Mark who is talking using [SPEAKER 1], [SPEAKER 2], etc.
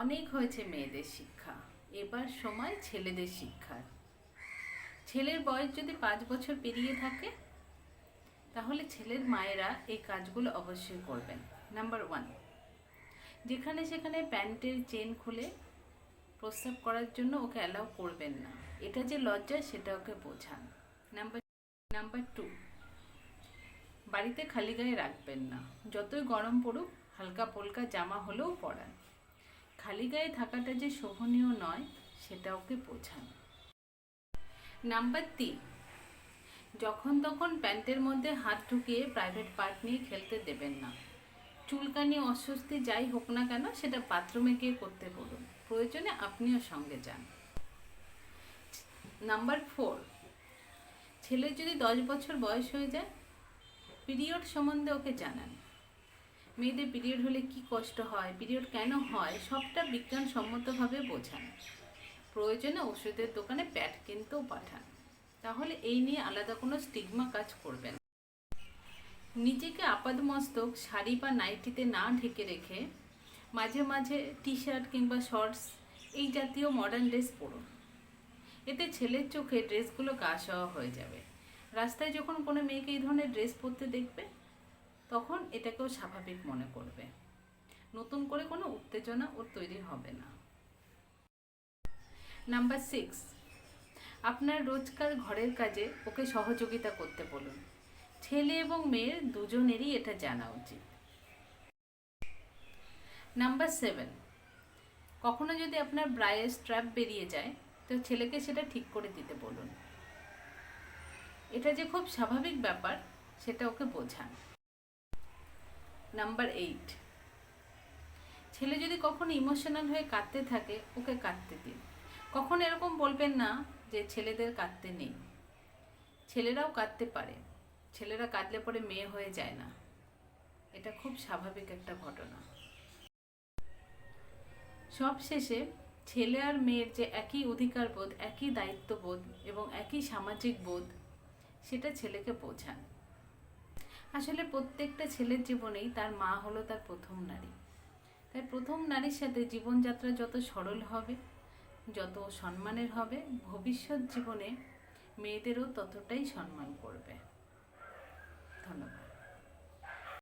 [SPEAKER 1] অনেক হয়েছে মেয়েদের শিক্ষা, এবার সময় ছেলেদের শিক্ষার। ছেলের বয়স যদি 5 বছর পেরিয়ে থাকে তাহলে ছেলের মায়েরা এই কাজগুলো অবশ্যই করবেন। নাম্বার 1, যেখানে সেখানে প্যান্টের চেন খুলে প্রস্রাব করার জন্য ওকে অ্যালাউ করবেন না। এটা যে লজ্জা সেটা ওকে বোঝান। নাম্বার 2, বাড়িতে খালি গায়ে রাখবেন না। যতই গরম পড়ুক হালকা পোলকা জামা হলেও পরান। খালি গায়ে থাকাটা যে শোভনীয় নয় সেটা ওকে বোঝান। নাম্বার 3, যখন তখন প্যান্টের মধ্যে হাত ঢুকিয়ে প্রাইভেট পার্ট নিয়ে খেলতে দেবেন না। চুলকানি, অস্বস্তি যাই হোক না কেন সেটা বাথরুমে গিয়ে করতে বলুন, প্রয়োজনে আপনিও সঙ্গে যান। নাম্বার 4, ছেলের যদি 10 বছর বয়স হয়ে যায় পিরিয়ড সম্বন্ধে ওকে জানান। মেয়েদের পিরিয়ড হলে কি কষ্ট হয়, পিরিয়ড কেন হয়, সবটা বিজ্ঞানসম্মতভাবে বোঝান। প্রয়োজনে ওষুধের দোকানে প্যাড কিনতেও পাঠান। তাহলে এই নিয়ে আলাদা কোনো স্টিগমা কাজ করবে না। নিজেকে আপাদমস্তক শাড়ি বা নাইটিতে না ঢেকে রেখে মাঝে মাঝে টি শার্ট কিংবা শর্টস এই জাতীয় মডার্ন ড্রেস পরুন। এতে ছেলের চোখে ড্রেসগুলো গা সওয়া হয়ে যাবে। রাস্তায় যখন কোনো মেয়েকে এই ধরনের ড্রেস পরতে দেখবে তখন এটাকেও স্বাভাবিক মনে করবে। নতুন করে কোনো উত্তেজনা ওর তৈরি হবে না। নাম্বার 6, আপনার রোজকার ঘরের কাজে ওকে সহযোগিতা করতে বলুন। ছেলে এবং মেয়ের দুজনেরই এটা জানা উচিত। নাম্বার 7, কখনো যদি আপনার ব্রায়ের স্ট্র্যাপ বেরিয়ে যায় তো ছেলেকে সেটা ঠিক করে দিতে বলুন। এটা যে খুব স্বাভাবিক ব্যাপার সেটা ওকে বোঝান। নাম্বার 8, ছেলে যদি কখনো ইমোশনাল হয়ে কাঁদতে থাকে ওকে কাঁদতে দিন। কখনো এরকম বলবেন না যে ছেলেদের কাঁদতে নেই। ছেলেরাও কাঁদতে পারে, ছেলেরা কাঁদলে পরে মেয়ে হয়ে যায় না। এটা খুব স্বাভাবিক একটা ঘটনা। সব শেষে ছেলে আর মেয়ের যে একই অধিকার বোধ, একই দায়িত্ববোধ এবং একই সামাজিক বোধ সেটা ছেলেকে বোঝান। আসলে প্রত্যেকটা ছেলের জীবনেই তার মা হলো তার প্রথম নারী। তাই প্রথম নারীর সাথে জীবনযাত্রা যত সরল হবে, যত সম্মানের হবে, ভবিষ্যৎ জীবনে মেয়েদেরও ততটাই সম্মান করবে। ধন্যবাদ।